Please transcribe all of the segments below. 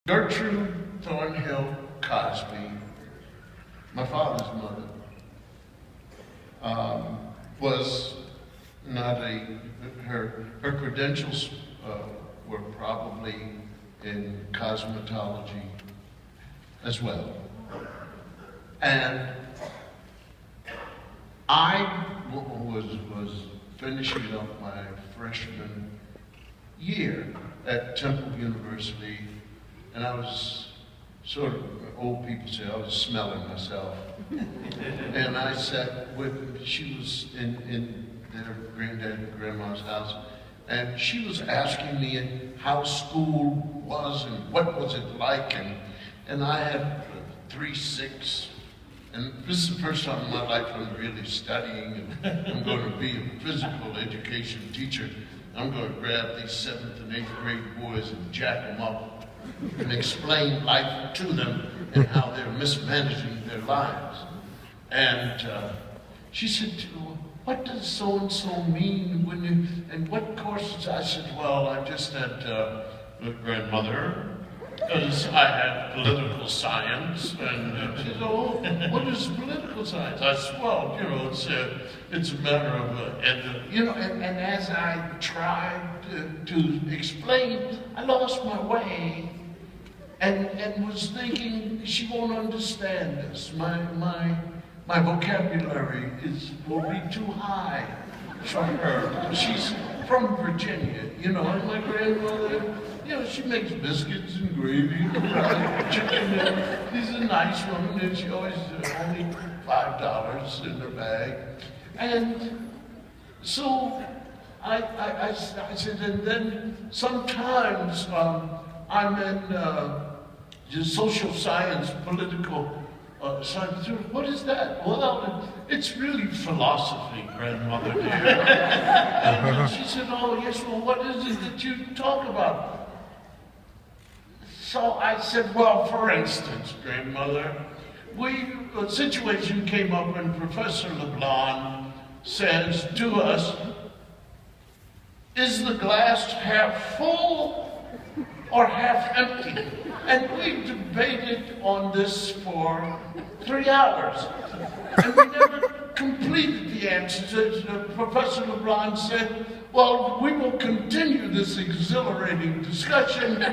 Gertrude Thornhill Cosby, my father's mother, was not her credentials were probably in cosmetology as well. And I was finishing up my freshman year at Temple University, and I was sort of, old people say, I was smelling myself. And I sat with, she was in their granddad and grandma's house, and she was asking me how school was and what was it like, and I had 3-6, and this is the first time in my life I'm really studying, and I'm going to be a physical education teacher. I'm going to grab these 7th and 8th grade boys and jack them up and explain life to them and how they're mismanaging their lives. And she said, what does so-and-so mean when you, and what courses? I said, well, I just had grandmother, because I had political science, and she said, oh, what is political science? I said, well, you know, it's a matter of, you know, and as I tried to explain, I lost my way, and was thinking, she won't understand this. My vocabulary will be too high for her. She's from Virginia, you know, and my grandmother, you know, she makes biscuits and gravy and fried chicken, and she's a nice woman, and she always only $5 in her bag. And so I said, and then sometimes I'm in social science, political science. What is that? Well, it's really philosophy, grandmother dear. And she said, oh yes, well, what is it that you talk about? So I said, well, for instance, grandmother, a situation came up when Professor LeBlanc says to us, is the glass half full or half empty? And we debated on this for 3 hours. And we never completed the answers. Professor LeBlanc said, well, we will continue this exhilarating discussion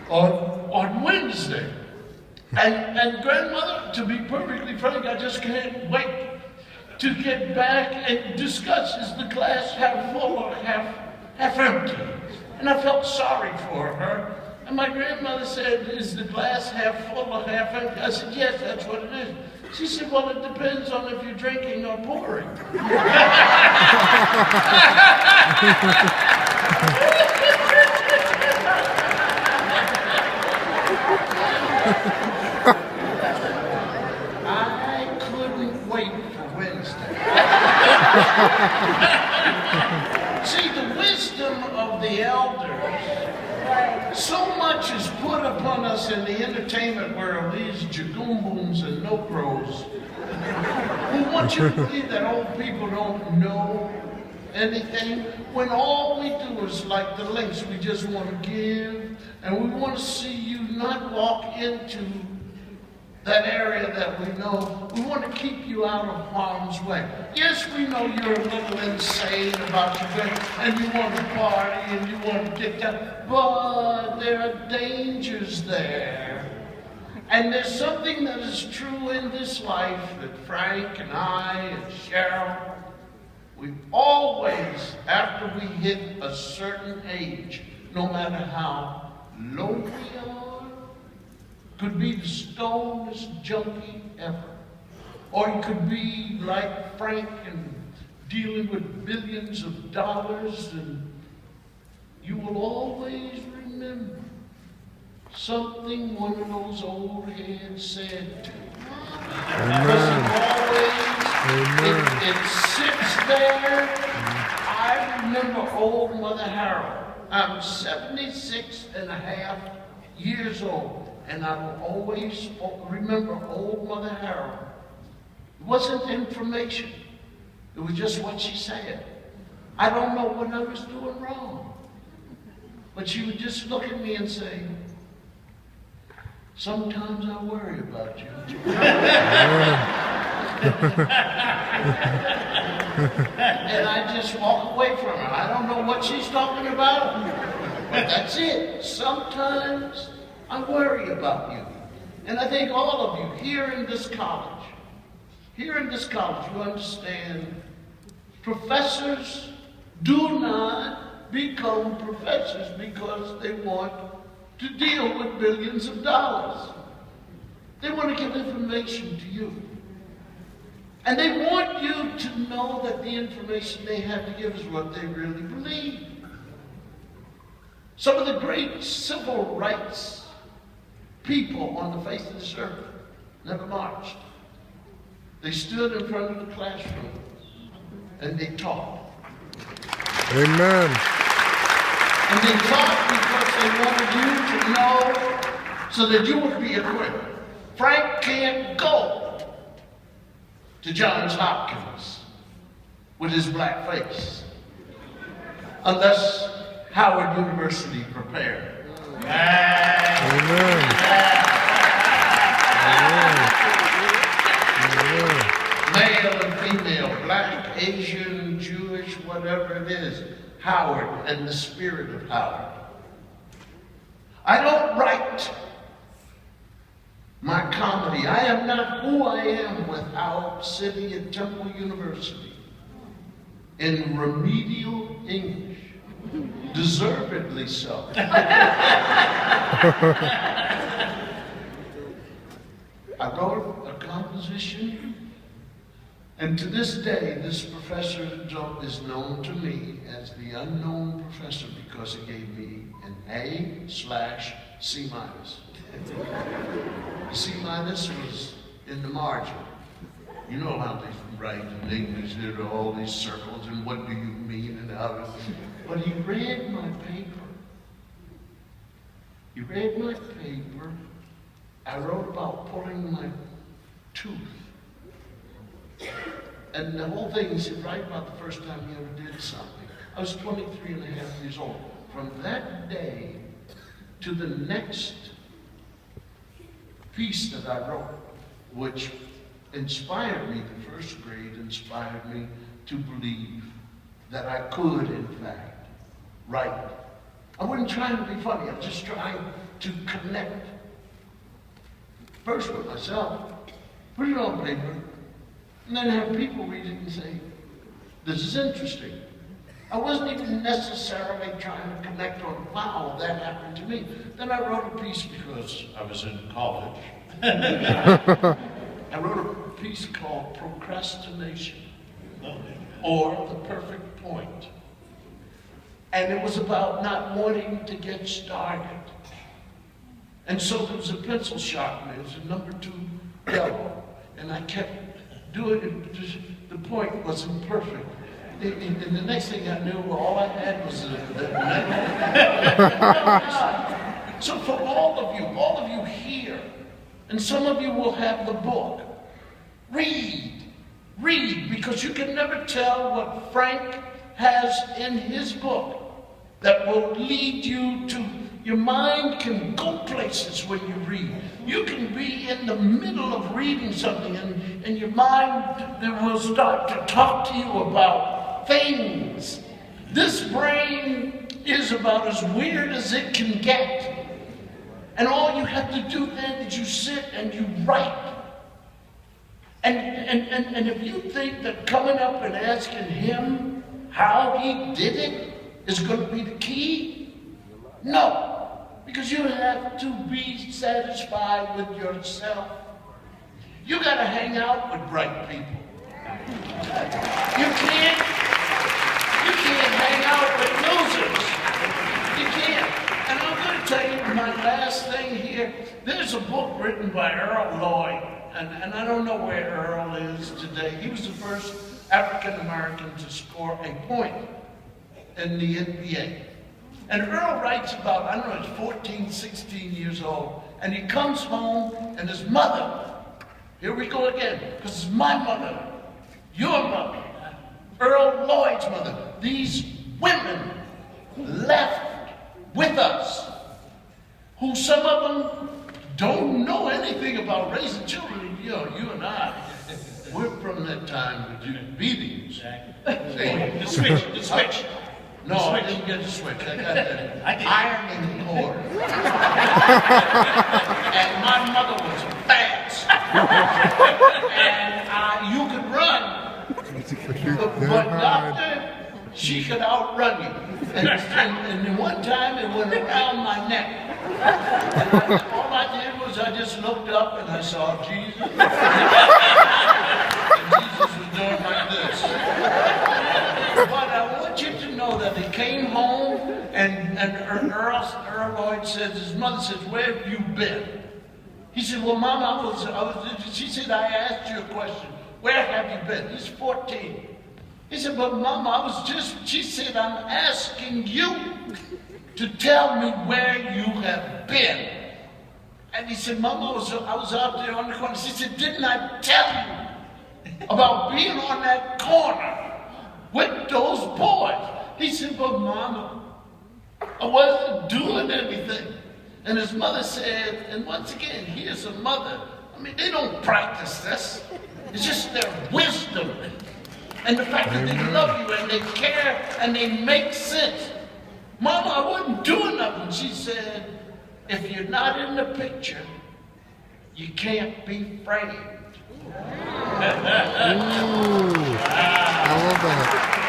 on Wednesday. And grandmother, to be perfectly frank, I just can't wait to get back and discuss, is the glass half full or half empty? And I felt sorry for her. And my grandmother said, is the glass half full or half empty? I said, yes, that's what it is. She said, well, it depends on if you're drinking or pouring. I couldn't wait for Wednesday. See, the wisdom of the elders, so much is put upon us in the entertainment world, these jagoombooms and no-pros, who want you to believe that old people don't know anything, when all we do is like the links, we just want to give, and we want to see you not walk into that area that we know. We want to keep you out of harm's way. Yes, we know you're a little insane about your drink, and you want to party, and you want to get down, but there are dangers there. And there's something that is true in this life that Frank and I and Cheryl, we always, after we hit a certain age, no matter how low we are, could be the stonest junkie ever. Or it could be like Frank and dealing with billions of dollars, and you will always remember something one of those old heads said to you. Because it sits there. I remember old Mother Harold. I'm 76 and a half years old. And I will always remember old Mother Harold. It wasn't information. It was just what she said. I don't know what I was doing wrong. But she would just look at me and say, sometimes I worry about you. And I just walk away from her. I don't know what she's talking about, but that's it. Sometimes I worry about you. And I think all of you here in this college, you understand, professors do not become professors because they want to deal with billions of dollars. They want to give information to you. And they want you to know that the information they have to give is what they really believe. Some of the great civil rights people on the face of this earth never marched. They stood in front of the classroom and they taught. Amen. And they taught because they wanted you to know so that you would be equipped. Frank can't go to Johns Hopkins with his black face unless Howard University prepared. Amen. Male and female, black, Asian, Jewish, whatever it is, Howard and the spirit of Howard. I don't write my comedy. I am not who I am without sitting at Temple University in remedial English. Deservedly so. I wrote a composition, and to this day, this professor is known to me as the unknown professor because he gave me an A/C-. C- was in the margin. You know how they write in English, there are all these circles, and what do you mean, and how to... But he read my paper. I wrote about pulling my tooth. And the whole thing, he said, write about the first time you ever did something. I was 23 and a half years old. From that day to the next piece that I wrote, which inspired me, the first grade inspired me to believe that I could, in fact, write. I wasn't trying to be funny, I was just trying to connect. First with myself, put it on paper, and then have people read it and say, this is interesting. I wasn't even necessarily trying to connect on, wow, that happened to me. Then I wrote a piece because I was in college. I wrote a piece called Procrastination, or The Perfect Point. And it was about not wanting to get started. And so there was a pencil sharpener, it was a number 2 yellow. And I kept doing it, the point wasn't perfect. And the next thing I knew, all I had was a metal. So for all of you here, and some of you will have the book, read, because you can never tell what Frank has in his book that will lead you to, your mind can go places when you read. You can be in the middle of reading something and your mind will start to talk to you about things. This brain is about as weird as it can get. And all you have to do then is you sit and you write. And if you think that coming up and asking him how he did it is going to be the key, no. Because you have to be satisfied with yourself. You got to hang out with bright people. You can't hang out with losers. You can't. And I'm going to tell you my last thing here. There's a book written by Earl Lloyd, and I don't know where Earl is today. He was the first African American to score a point in the NBA. And Earl writes about, I don't know, he's 14, 16 years old, and he comes home and his mother, here we go again, because it's my mother, your mother, Earl Lloyd's mother, these women left with us, who some of them don't know anything about raising children. You know, you and I, we're from that time to do beatings. Exactly. The switch. No, I didn't get the switch. I got the ironing cord. And my mother was fast. And you could run. But doctor, she could outrun you. And then one time it went around my neck. And all I did was I just looked up and I saw Jesus. And Jesus was doing like this. But I want you to know that he came home and Earl Lloyd says, his mother says, where have you been? He said, well, Mama, she said, I asked you a question. Where have you been? He's 14. He said, but Mama, she said, I'm asking you to tell me where you have been. And he said, Mama, I was out there on the corner. She said, didn't I tell you about being on that corner with those boys? He said, but Mama, I wasn't doing anything. And his mother said, and once again, here's a mother. I mean, they don't practice this. It's just their wisdom. And the fact that they love you and they care and they make sense. Mama, I wasn't doing nothing. She said, if you're not in the picture, you can't be framed. Ooh, I love that.